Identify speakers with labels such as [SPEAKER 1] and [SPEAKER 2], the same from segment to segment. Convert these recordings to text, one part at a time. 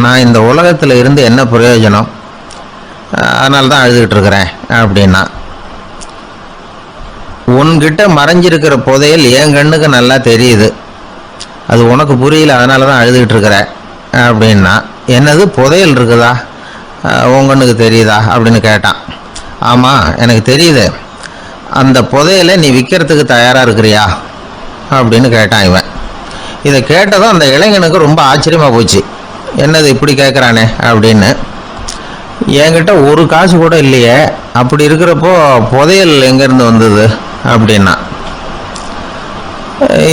[SPEAKER 1] நான் இந்த உலகத்தில் இருந்து என்ன பிரயோஜனம், அதனால தான் அழுதுகிட்டு இருக்கிறேன் அப்படின்னா, உன்கிட்ட மறைஞ்சிருக்கிற புதையல் என் கண்ணுக்கு நல்லா தெரியுது, அது உனக்கு புரியல, அதனால தான் அழுதுகிட்டு இருக்கிற அப்படின்னா, என்னது புதையல் இருக்குதா, உன் கண்ணுக்கு தெரியுதா அப்படின்னு கேட்டான். ஆமாம் எனக்கு தெரியுது, அந்த புதையலை நீ விற்கிறதுக்கு தயாராக இருக்கிறியா அப்படின்னு கேட்டான் இவன். இதை கேட்டதும் அந்த இளைஞனுக்கு ரொம்ப ஆச்சரியமாக போச்சு. என்னது இப்படி கேட்குறானே அப்படின்னு. என்கிட்ட ஒரு காசு கூட இல்லையே, அப்படி இருக்கிறப்போ புதையல் எங்கேருந்து வந்தது அப்படின்னா.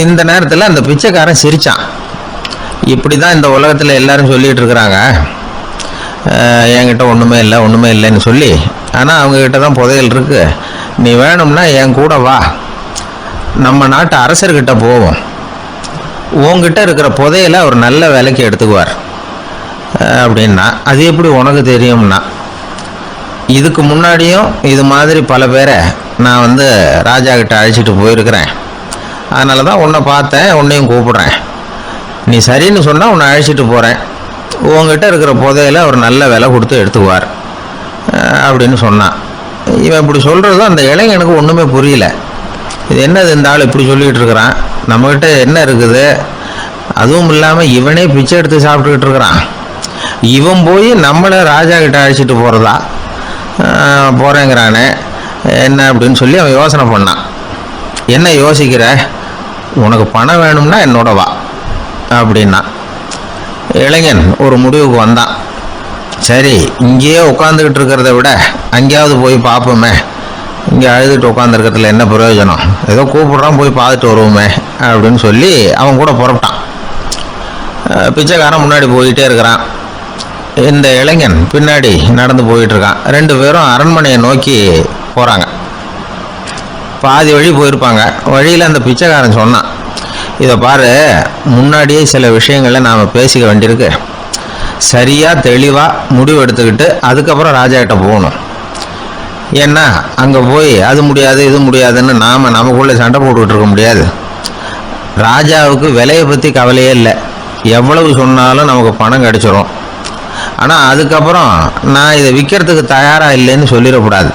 [SPEAKER 1] இந்த நேரத்தில் அந்த பிச்சைக்காரன் சிரித்தான். இப்படி தான் இந்த உலகத்தில் எல்லாரும் சொல்லிகிட்டு இருக்கிறாங்க, என்கிட்ட ஒன்றுமே இல்லைன்னு சொல்லி. ஆனால் அவங்கக்கிட்ட தான் புதையல் இருக்குது, நீ வேணும்னா என் கூட வா, நம்ம நாட்டு அரசர்கிட்ட போவோம், உங்ககிட்ட இருக்கிற புதையலை அவர் நல்ல விலைக்கு எடுத்துக்குவார் அப்படின்னா. அது எப்படி உனக்கு தெரியும்னா, இதுக்கு முன்னாடியும் இது மாதிரி பல பேரை நான் ராஜா கிட்ட அழைச்சிட்டு போயிருக்கிறேன், அதனால தான் உன்னை பார்த்தேன், உன்னையும் கூப்பிடுறேன், நீ சரின்னு சொன்னால் உன்னை அழைச்சிட்டு போகிறேன், உங்ககிட்ட இருக்கிற புதையலை அவர் நல்ல விலை கொடுத்து எடுத்துக்குவார் அப்படின்னு சொன்னான். இவன் இப்படி சொல்கிறதும் அந்த இளைஞனுக்கு ஒன்றுமே புரியல. இது என்னது இந்த ஆள் இப்படி சொல்லிகிட்டு இருக்கிறான், நம்மக்கிட்ட என்ன இருக்குது, அதுவும் இல்லாமல் இவனே பிச்சை எடுத்து சாப்பிட்டுக்கிட்டு இருக்கிறான், இவன் போய் நம்மளை ராஜா கிட்ட அழைச்சிட்டு போகிறதா போகிறேங்கிறானே என்ன அப்படின்னு சொல்லி அவன் யோசனை பண்ணான். என்ன யோசிக்கிற, உனக்கு பணம் வேணும்னா என்னோட வா அப்படின்னா. இளைஞன் ஒரு முடிவுக்கு வந்தான். சரி, இங்கேயே உட்காந்துக்கிட்டு இருக்கிறத விட அங்கேயாவது போய் பார்ப்போமே, இங்கே அழுதுட்டு உட்காந்துருக்கிறதுல என்ன பிரயோஜனம், ஏதோ கூப்பிட்றான் போய் பார்த்துட்டு வருவோமே அப்படின்னு சொல்லி அவன் கூட புறப்பட்டான். பிச்சைக்காரன் முன்னாடி போயிட்டே இருக்கிறான், இந்த இளைஞன் பின்னாடி நடந்து போயிட்டுருக்கான். ரெண்டு பேரும் அரண்மனையை நோக்கி போகிறாங்க. பாதி வழி போயிருப்பாங்க. வழியில் அந்த பிச்சைக்காரன் சொன்னான், இதை பாரு, முன்னாடியே சில விஷயங்களை நாம் பேசிக்க வேண்டியிருக்கு, சரியாக தெளிவாக முடிவு எடுத்துக்கிட்டு அதுக்கப்புறம் ராஜாக்கிட்ட போகணும். ஏன்னா அங்கே போய் அது முடியாது இது முடியாதுன்னு நாம் நமக்குள்ளே சண்டை போட்டுக்கிட்டு இருக்க முடியாது. ராஜாவுக்கு விலையை பற்றி கவலையே இல்லை, எவ்வளவு சொன்னாலும் நமக்கு பணம் கிடச்சிரும். ஆனால் அதுக்கப்புறம் நான் இதை விற்கிறதுக்கு தயாராக இல்லைன்னு சொல்லிடக்கூடாது.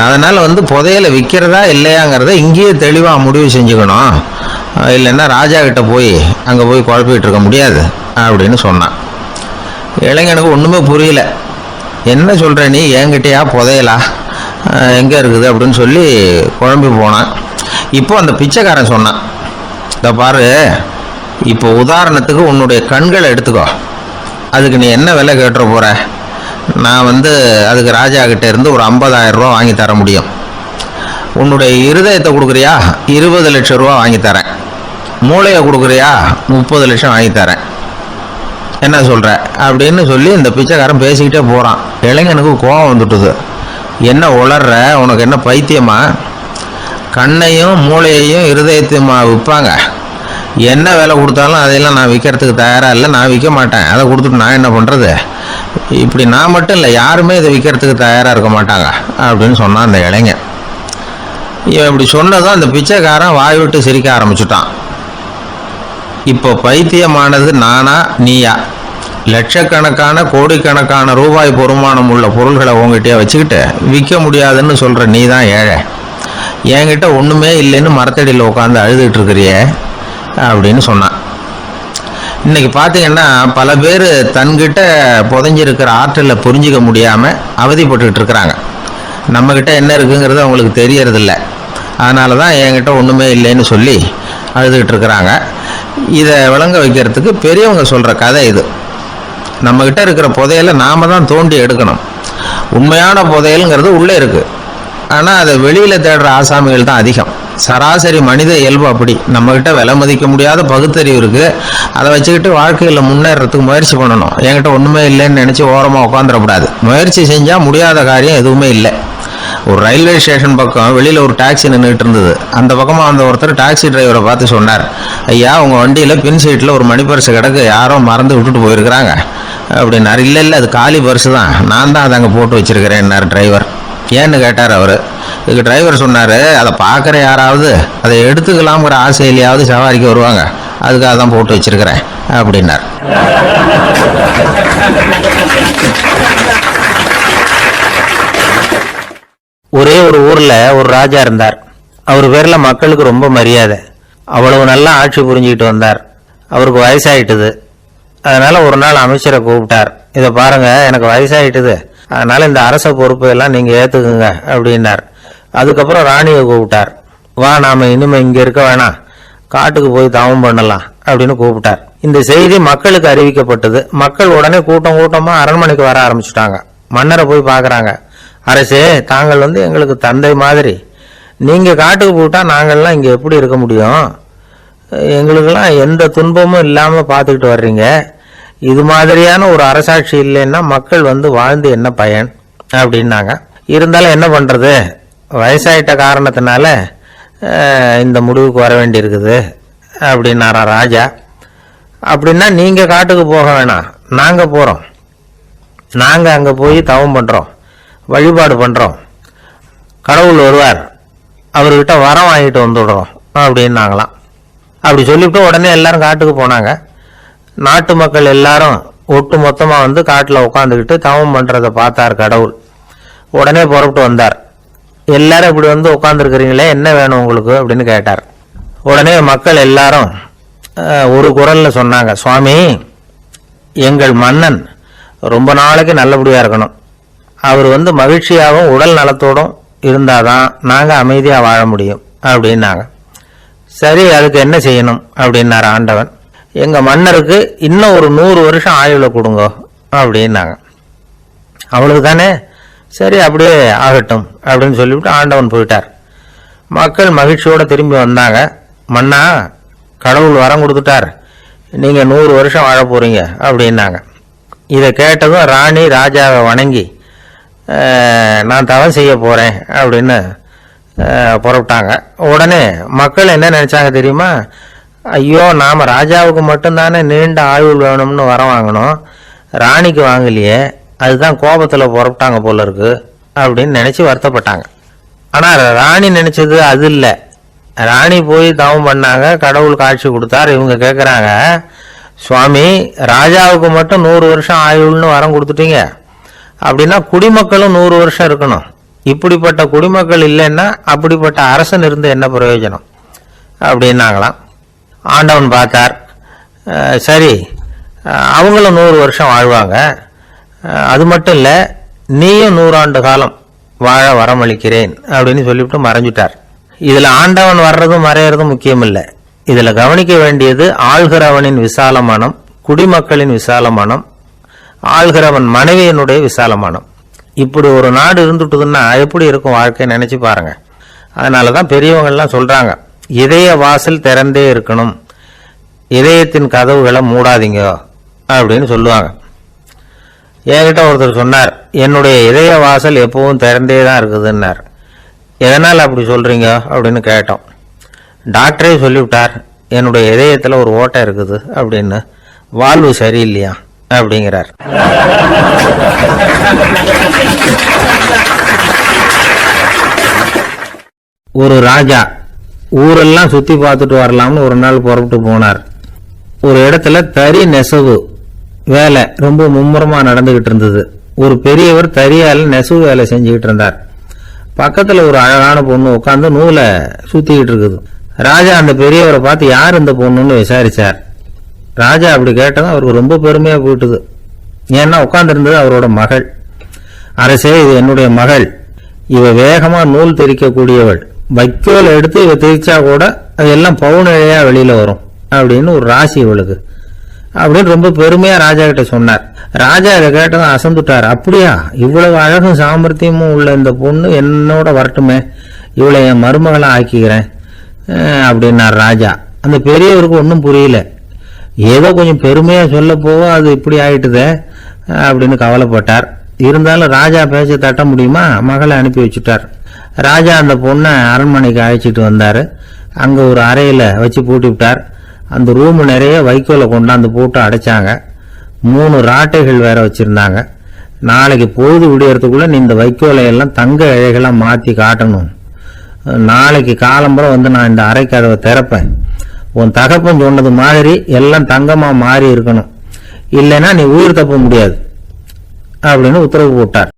[SPEAKER 1] அதனால் புதையலை விற்கிறதா இல்லையாங்கிறத இங்கேயே தெளிவாக முடிவு செஞ்சுக்கணும், இல்லைன்னா ராஜா கிட்ட போய் அங்கே போய் குழப்பிக்கிட்டு இருக்க முடியாது அப்படின்னு சொன்னான். இளைஞனுக்கு ஒன்றுமே புரியல. என்ன சொல்கிற நீ, என்கிட்டயா புதையலா, எங்கே இருக்குது அப்படின்னு சொல்லி குழம்பி போனான். இப்போ அந்த பிச்சைக்காரன் சொன்னான், இதை பாரு, இப்போ உதாரணத்துக்கு உன்னுடைய கண்களை எடுத்துக்கோ, அதுக்கு நீ என்ன விலை கேட்டுற போகிற, நான் அதுக்கு ராஜா கிட்ட இருந்து ஒரு 50,000 ரூபா வாங்கி தர முடியும். உன்னுடைய இருதயத்தை கொடுக்குறியா, 20 லட்சம் ரூபா வாங்கி தரேன். மூளையை கொடுக்குறியா, 30 லட்சம் வாங்கி தரேன். என்ன சொல்கிற அப்படின்னு சொல்லி இந்த பிச்சைக்காரன் பேசிக்கிட்டே போகிறான். இளைஞனுக்கு கோபம் வந்துட்டுது. என்ன உளர்ற, உனக்கு என்ன பைத்தியமா, கண்ணையும் மூளையையும் இருதயத்தையுமா விற்பாங்க, என்ன விலை கொடுத்தாலும் அதையெல்லாம் நான் விற்கிறதுக்கு தயாராக இல்லை, நான் விற்க மாட்டேன், அதை கொடுத்துட்டு நான் என்ன பண்ணுறது, இப்படி நான் மட்டும் இல்லை யாருமே இதை விற்கிறதுக்கு தயாராக இருக்க மாட்டாங்க அப்படின்னு சொன்னான் அந்த இளைஞன். இவன் இப்படி சொன்னதும் அந்த பிச்சைக்காரன் வாய் விட்டு சிரிக்க ஆரம்பிச்சுட்டான். இப்போ பைத்தியமானது நானா நீயா, லட்சக்கணக்கான கோடிக்கணக்கான ரூபாய் பொறுமானம் உள்ள பொருள்களை உங்ககிட்டயே வச்சுக்கிட்டு விற்க முடியாதுன்னு சொல்கிற நீ தான் ஏழை, என்கிட்ட ஒன்றுமே இல்லைன்னு மரத்தடியில் உட்காந்து அழுதுகிட்டு இருக்கிறியே அப்படின்னு சொன்னான். இன்றைக்கி பார்த்தீங்கன்னா பல பேர் தன்கிட்ட புதைஞ்சிருக்கிற ஆற்றலை புரிஞ்சிக்க முடியாமல் அவதிப்பட்டுக்கிட்டு இருக்கிறாங்க. நம்மக்கிட்ட என்ன இருக்குங்கிறது அவங்களுக்கு தெரியறதில்ல, அதனால தான் என்கிட்ட ஒன்றுமே இல்லைன்னு சொல்லி அழுதுகிட்டு இருக்கிறாங்க. இதை விளங்க வைக்கிறதுக்கு பெரியவங்க சொல்கிற கதை இது. நம்மக்கிட்ட இருக்கிற புதையலை நாம் தான் தோண்டி எடுக்கணும். உண்மையான புதையலுங்கிறது உள்ளே இருக்குது, ஆனால் அதை வெளியில் தேடுற ஆசாமிகள் தான் அதிகம். சராசரி மனித இயல்பு அப்படி. நம்மக்கிட்ட விலை மதிக்க முடியாத பகுத்தறிவு இருக்குது, அதை வச்சுக்கிட்டு வாழ்க்கையில் முன்னேறதுக்கு முயற்சி பண்ணணும். என்கிட்ட ஒன்றுமே இல்லைன்னு நினச்சி ஓரமாக உட்காந்துடக்கூடாது. முயற்சி செஞ்சால் முடியாத காரியம் எதுவுமே இல்லை. ஒரு ரயில்வே ஸ்டேஷன் பக்கம் வெளியில் ஒரு டாக்ஸி நின்றுட்டு இருந்தது. அந்த பக்கமாக ஒருத்தர் டாக்ஸி டிரைவரை பார்த்து சொன்னார், ஐயா உங்கள் வண்டியில் பின் சீட்டில் ஒரு மணி பர்ஸு கிடக்கு, யாரோ மறந்து விட்டுட்டு போயிருக்கிறாங்க அப்படின்னாரு. இல்லை அது காலி பர்ஸு தான், நான் தான் அதை அங்கே போட்டு வச்சுருக்கிறேன்னார் டிரைவர். ஏன்னு கேட்டார் அவர். இதுக்கு டிரைவர் சொன்னார், அதை பார்க்குற யாராவது அதை எடுத்துக்கலாம்ங்கிற ஆசையிலையாவது சவாரிக்கு வருவாங்க, அதுக்காக தான் போட்டு வச்சுருக்கிறேன் அப்படின்னார். ஒரே ஒரு ஊர்ல ஒரு ராஜா இருந்தார். அவர் பேர்ல மக்களுக்கு ரொம்ப மரியாதை. அவ்வளவு நல்லா ஆட்சி புரிஞ்சுக்கிட்டு வந்தார். அவருக்கு வயசாயிட்டுது. அதனால ஒரு நாள் அமைச்சரை கூப்பிட்டார். இதை பாருங்க, எனக்கு வயசாயிட்டுது, அதனால இந்த அரச பொறுப்பை எல்லாம் நீங்க ஏத்துக்குங்க அப்படின்னார். அதுக்கப்புறம் ராணியை கூப்பிட்டார். வா, நாம இனிமே இங்க இருக்க வேணாம், காட்டுக்கு போய் தவம் பண்ணலாம் அப்படின்னு கூப்பிட்டார். இந்த செய்தி மக்களுக்கு அறிவிக்கப்பட்டது. மக்கள் உடனே கூட்டம் கூட்டமா அரண்மனைக்கு வர ஆரம்பிச்சுட்டாங்க. மன்னரை போய் பாக்குறாங்க. அரசே, தாங்கள் எங்களுக்கு தந்தை மாதிரி. நீங்க காட்டுக்கு போட்டா நாங்கள்லாம் இங்க எப்படி இருக்க முடியும்? எங்களுக்கெல்லாம் எந்த துன்பமும் இல்லாம பாத்துக்கிட்டு வர்றீங்க. இது மாதிரியான ஒரு அரசாட்சி இல்லைன்னா மக்கள் வாழ்ந்து என்ன பயன் அப்படின்னாங்க. இருந்தாலும் என்ன பண்றது, வயசாயிட்ட காரணத்தினால இந்த முடிவுக்கு வர வேண்டி இருக்குது அப்படின்னாரா ராஜா. அப்படின்னா நீங்க காட்டுக்கு போக வேணாம், நாங்க போறோம். நாங்க அங்க போய் தவம் பண்றோம், வழிபாடு பண்றோம். கடவுள் வருவார், அவர்கிட்ட வரம் வாங்கிட்டு வந்துடுறோம் அப்படின்னாங்களாம். அப்படி சொல்லிவிட்டு உடனே எல்லாரும் காட்டுக்கு போனாங்க. நாட்டு மக்கள் எல்லாரும் ஒட்டு மொத்தமா காட்டுல உட்காந்துக்கிட்டு தவம் பண்றதை பார்த்தார் கடவுள். உடனே புறப்பட்டு வந்தார். எல்லாரும் இப்படி உட்காந்துருக்கிறீங்களே, என்ன வேணும் உங்களுக்கு அப்படின்னு கேட்டார். உடனே மக்கள் எல்லாரும் ஒரு குரல்ல சொன்னாங்க, சுவாமி, எங்கள் மன்னன் ரொம்ப நாளைக்கு நல்லபடியா இருக்கணும். அவர் மகிழ்ச்சியாகவும் உடல் நலத்தோடும் இருந்தாதான் நாங்க அமைதியா வாழ முடியும் அப்படின்னாங்க. சரி, அதுக்கு என்ன செய்யணும் அப்படின்னாரு ஆண்டவன். எங்க மன்னருக்கு இன்னும் ஒரு 100 வருஷம் ஆயுள கொடுங்க அப்படின்னாங்க. அவ்வளவு தானே, சரி அப்படியே ஆகட்டும் அப்படின்னு சொல்லிவிட்டு ஆண்டவன் போயிட்டார். மக்கள் மகிழ்ச்சியோட திரும்பி வந்தாங்க. மன்னா, கடவுள் வரம் கொடுத்துட்டார், நீங்க 100 வருஷம் வாழ போறீங்க அப்படின்னாங்க. இதை கேட்டதும் ராணி ராஜாவை வணங்கி, நான் தவம் செய்ய போறேன் அப்படின்னு புறப்பட்டாங்க. உடனே மக்கள் என்ன நினைச்சாங்க தெரியுமா? ஐயோ, நாம ராஜாவுக்கு மட்டும்தானே நீண்ட ஆயுள் வேணும்னு வரம் வாங்கணும், ராணிக்கு வாங்கலையே, அதுதான் கோபத்துல புறப்பட்டாங்க போல இருக்கு அப்படின்னு நினைச்சு வருத்தப்பட்டாங்க. ஆனா ராணி நினைச்சது அது இல்லை. ராணி போய் தவம் பண்ணாங்க, கடவுள் காட்சி கொடுத்தார். இவங்க கேட்கறாங்க, சுவாமி, ராஜாவுக்கு மட்டும் 100 வருஷம் ஆயுள்னு வரம் கொடுத்துட்டீங்க, அப்படின்னா குடிமக்களும் 100 வருஷம் இருக்கணும். இப்படிப்பட்ட குடிமக்கள் இல்லைன்னா அப்படிப்பட்ட அரசன் இருந்து என்ன பிரயோஜனம் அப்படின்னாங்களாம். ஆண்டவன் பார்த்தார். சரி, அவங்களும் 100 வருஷம் வாழ்வாங்க, அது மட்டும் இல்லை, நீயும் 100 ஆண்டு காலம் வாழ வரமளிக்கிறேன் அப்படின்னு சொல்லிவிட்டு மறைஞ்சிட்டார். இதுல ஆண்டவன் வர்றதும் மறையறதும் முக்கியம் இல்லை. இதுல கவனிக்க வேண்டியது ஆள்கிறவனின் விசால மனம், குடிமக்களின் விசால மனம், ஆள்கிறவன் மனைவியினுடைய விசால மனம். இப்படி ஒரு நாடு இருந்துட்டுதுன்னா எப்படி இருக்கும் வாழ்க்கை நினைச்சு பாருங்க. அதனாலதான் பெரியவங்கள்லாம் சொல்றாங்க, இதய வாசல் திறந்தே இருக்கணும், இதயத்தின் கதவுகளை மூடாதீங்க அப்படின்னு சொல்லுவாங்க. என்கிட்ட ஒருத்தர் சொன்னார், என்னுடைய இதய வாசல் எப்பவும் திறந்தே தான் இருக்குதுன்னார். எதனால் அப்படி சொல்றீங்க அப்படின்னு கேட்டோம். டாக்டரே சொல்லிவிட்டார், என்னுடைய இதயத்துல ஒரு ஓட்டை இருக்குது அப்படின்னு, வாழ்வு சரியில்லையா அப்படிங்கிறார். ஒரு ராஜா ஊரெல்லாம் சுத்தி பார்த்துட்டு வரலாம்னு ஒரு நாள் புறப்பட்டு போனார். ஒரு இடத்துல தறி நெசவு வேலை ரொம்ப மும்முரமா நடந்துகிட்டு இருந்தது. ஒரு பெரியவர் தறியால நெசவு வேலை செஞ்சுக்கிட்டு இருந்தார். பக்கத்துல ஒரு அழகான பொண்ணு உட்காந்து நூலை சுத்திக்கிட்டு இருக்குது. ராஜா அந்த பெரியவரை பார்த்து, யார் இந்த பொண்ணுன்னு விசாரிச்சார். ராஜா அப்படி கேட்டதும் அவருக்கு ரொம்ப பெருமையா போயிட்டுது. ஏன்னா உட்கார்ந்து இருந்தது அவரோட மகள். அரசே, இது என்னுடைய மகள், இவ வேகமா நூல் தெரிக்கக்கூடியவள், வைக்கோல் எடுத்து இவ தெரிச்சா கூட அதெல்லாம் பவுனிழையா வெளியில வரும் அப்படின்னு ஒரு ராசி இவளுக்கு அப்படின்னு ரொம்ப பெருமையா ராஜா கிட்ட சொன்னார். ராஜா இதை கேட்டதும் அசந்துட்டார். அப்படியா, இவ்வளவு அழகும் சாமர்த்தியமும் உள்ள இந்த பொண்ணு என்னோட வரட்டுமே, இவளை என் மருமகளா ஆக்கிக்கிறேன் அப்படின்னார் ராஜா. அந்த பெரியவருக்கு ஒன்றும் புரியல. ஏதோ கொஞ்சம் பெருமையா சொல்ல போக அது இப்படி ஆயிட்டுதே அப்படின்னு கவலைப்பட்டார். இருந்தாலும் ராஜா பேச்ச தட்ட முடியுமா, மகளை அனுப்பி வச்சுட்டார். ராஜா அந்த பொண்ணை அரண்மனைக்கு அழைச்சிட்டு வந்தாரு. அங்க ஒரு அறையில வச்சு பூட்டி விட்டார். அந்த ரூம் நிறைய வைக்கோலை கொண்டாந்து போட்டு அடைச்சாங்க. 3 ராட்டைகள் வேற வச்சிருந்தாங்க. நாளைக்கு பொழுது விடியறதுக்குள்ள நீ இந்த வைக்கோலை எல்லாம் தங்க இழைகளா மாத்தி காட்டணும். நாளைக்கு காலம்பரம் நான் இந்த அறை கதவை திறப்பேன். உன் தகப்பன் சொன்னது மாதிரி எல்லாம் தங்கமா மாறி இருக்கணும், இல்லைன்னா நீ உயிர் தப்ப முடியாது அப்படின்னு உத்தரவு போட்டார்.